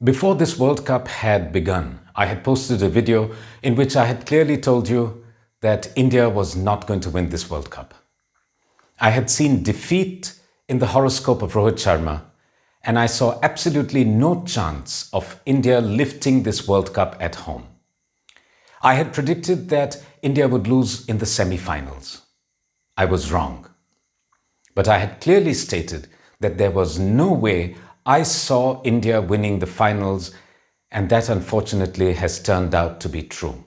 Before this World Cup had begun, I had posted a video in which I had clearly told you that India was not going to win this World Cup. I had seen defeat in the horoscope of Rohit Sharma, and I saw absolutely no chance of India lifting this World Cup at home. I had predicted that India would lose in the semi-finals. I was wrong. But I had clearly stated that there was no way I saw India winning the finals, and that unfortunately has turned out to be true.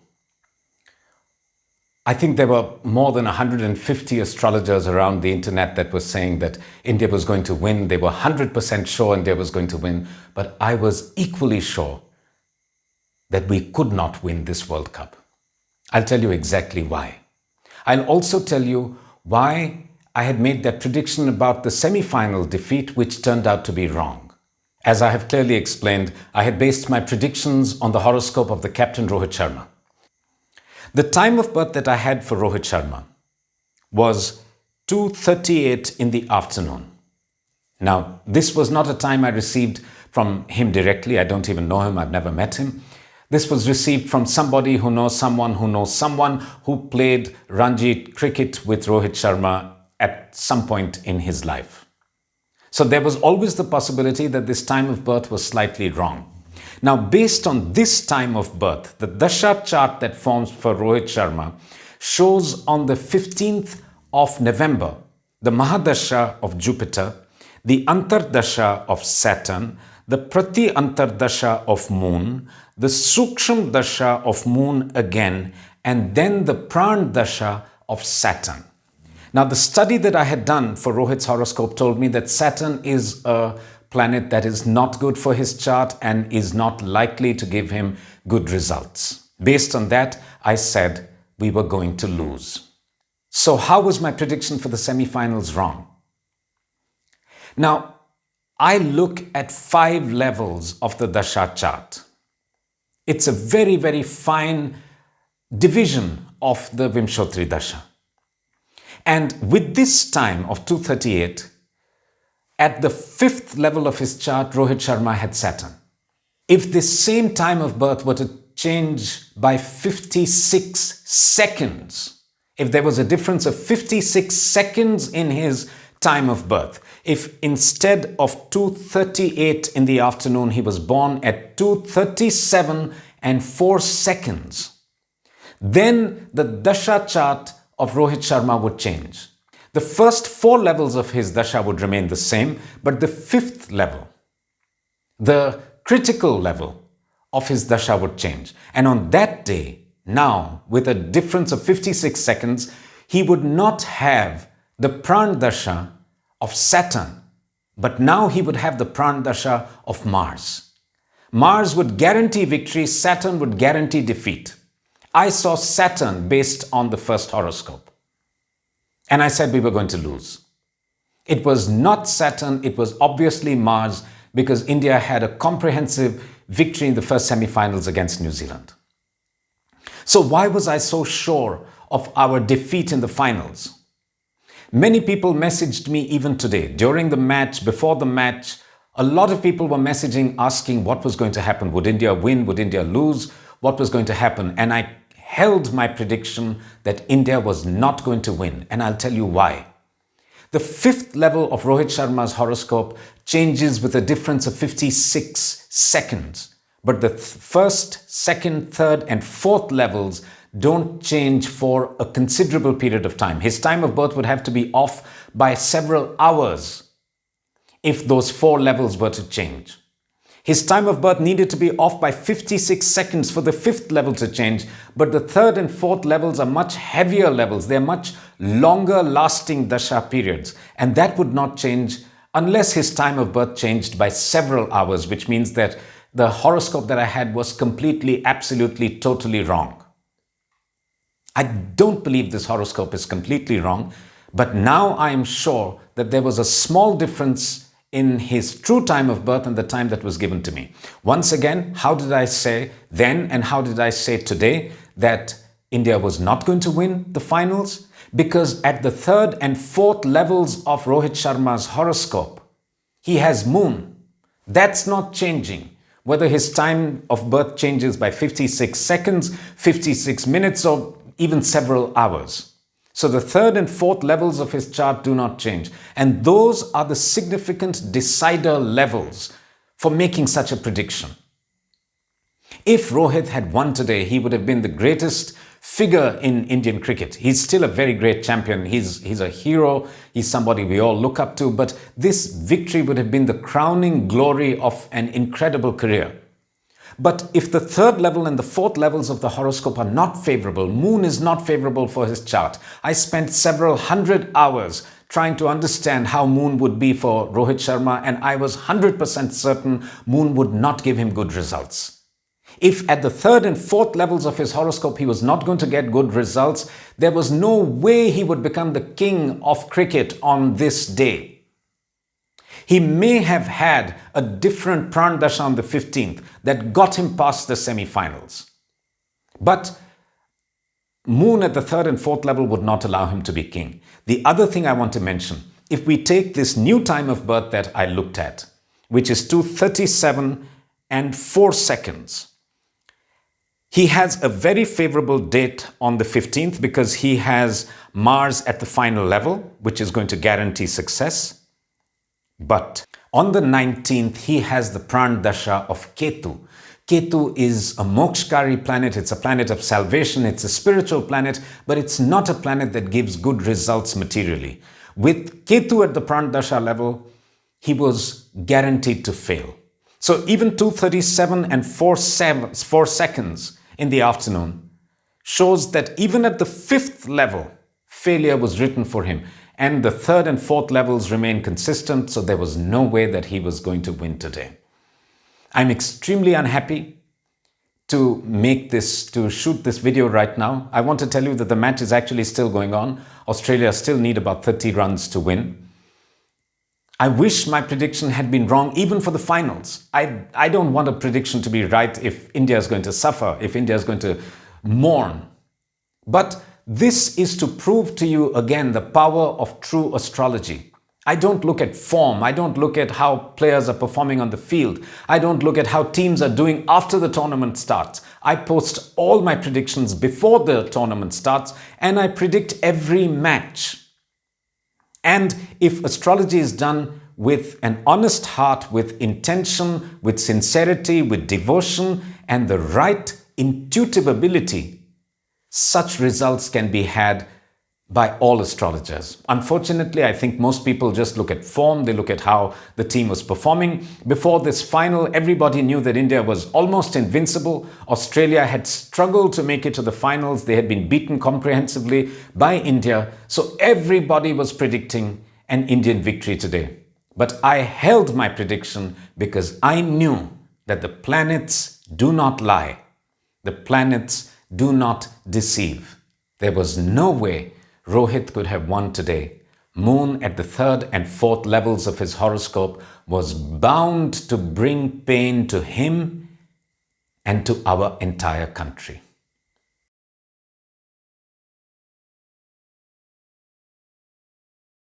I think there were more than 150 astrologers around the internet that were saying that India was going to win. They were 100% sure India was going to win, but I was equally sure that we could not win this World Cup. I'll tell you exactly why. I'll also tell you why I had made that prediction about the semi-final defeat, which turned out to be wrong. As I have clearly explained, I had based my predictions on the horoscope of the captain Rohit Sharma. The time of birth that I had for Rohit Sharma was 2:38 in the afternoon. Now, this was not a time I received from him directly. I don't even know him. I've never met him. This was received from somebody who knows someone who knows someone who played Ranji cricket with Rohit Sharma at some point in his life. So there was always the possibility that this time of birth was slightly wrong. Now, based on this time of birth, the Dasha chart that forms for Rohit Sharma shows on the 15th of November, the Mahadasha of Jupiter, the Antardasha of Saturn, the Prati Antardasha of Moon, the Suksham Dasha of Moon again, and then the Pran Dasha of Saturn. Now, the study that I had done for Rohit's horoscope told me that Saturn is a planet that is not good for his chart and is not likely to give him good results. Based on that, I said we were going to lose. So how was my prediction for the semi-finals wrong? Now, I look at 5 levels of the Dasha chart. It's a very, very fine division of the Vimshotri Dasha. And with this time of 2:38, at the 5th level of his chart, Rohit Sharma had Saturn. If this same time of birth were to change by 56 seconds, if there was a difference of 56 seconds in his time of birth, if instead of 2:38 in the afternoon, he was born at 2:37 and 4 seconds, then the Dasha chart of Rohit Sharma would change. The first 4 levels of his Dasha would remain the same, but the 5th level, the critical level of his Dasha would change. And on that day, now, with a difference of 56 seconds, he would not have the Pran Dasha of Saturn, but now he would have the Pran Dasha of Mars. Mars would guarantee victory, Saturn would guarantee defeat. I saw Saturn based on the first horoscope. And I said we were going to lose. It was not Saturn, it was obviously Mars, because India had a comprehensive victory in the first semi-finals against New Zealand. So why was I so sure of our defeat in the finals? Many people messaged me even today. During the match, before the match, a lot of people were messaging asking what was going to happen. Would India win? Would India lose? What was going to happen? And I held my prediction that India was not going to win, and I'll tell you why. The 5th level of Rohit Sharma's horoscope changes with a difference of 56 seconds, but the 1st, 2nd, 3rd and 4th levels don't change for a considerable period of time. His time of birth would have to be off by several hours if those 4 levels were to change. His time of birth needed to be off by 56 seconds for the 5th level to change, but the 3rd and 4th levels are much heavier levels. They're much longer lasting Dasha periods, and that would not change unless his time of birth changed by several hours, which means that the horoscope that I had was completely, absolutely, totally wrong. I don't believe this horoscope is completely wrong, but now I am sure that there was a small difference in his true time of birth and the time that was given to me. Once again, how did I say then and how did I say today that India was not going to win the finals? Because at the 3rd and 4th levels of Rohit Sharma's horoscope, he has Moon. That's not changing. whether his time of birth changes by 56 seconds, 56 minutes, or even several hours. So the third and fourth levels of his chart do not change. And those are the significant decider levels for making such a prediction. If Rohit had won today, he would have been the greatest figure in Indian cricket. He's still a very great champion. He's a hero. He's somebody we all look up to. But this victory would have been the crowning glory of an incredible career. But if the third level and the fourth levels of the horoscope are not favorable, Moon is not favorable for his chart. I spent several hundred hours trying to understand how Moon would be for Rohit Sharma, and I was 100% certain Moon would not give him good results. If at the third and fourth levels of his horoscope he was not going to get good results, there was no way he would become the king of cricket on this day. He may have had a different Pran Dasha on the 15th that got him past the semi-finals. But Moon at the third and fourth level would not allow him to be king. The other thing I want to mention, if we take this new time of birth that I looked at, which is 2:37 and 4 seconds, he has a very favorable date on the 15th because he has Mars at the final level, which is going to guarantee success. But on the 19th, he has the Pran Dasha of Ketu. Ketu is a mokshkari planet. It's a planet of salvation. It's a spiritual planet, but it's not a planet that gives good results materially. With Ketu at the Pran Dasha level, he was guaranteed to fail. So even 2:37 and 4 seconds in the afternoon shows that even at the fifth level, failure was written for him. And the third and fourth levels remain consistent, so there was no way that he was going to win today. I'm extremely unhappy to shoot this video right now. I want to tell you that the match is actually still going on. Australia still need about 30 runs to win. I wish my prediction had been wrong even for the finals. I don't want a prediction to be right if India is going to suffer, if India is going to mourn. But this is to prove to you again the power of true astrology. I don't look at form. I don't look at how players are performing on the field. I don't look at how teams are doing after the tournament starts. I post all my predictions before the tournament starts, and I predict every match. And if astrology is done with an honest heart, with intention, with sincerity, with devotion, and the right intuitive ability, such results can be had by all astrologers. Unfortunately, I think most people just look at form. They look at how the team was performing. Before this final, everybody knew that India was almost invincible. Australia had struggled to make it to the finals. They had been beaten comprehensively by India. So everybody was predicting an Indian victory today. But I held my prediction because I knew that the planets do not lie. The planets do not deceive. There was no way Rohit could have won today. Moon at the third and fourth levels of his horoscope was bound to bring pain to him and to our entire country.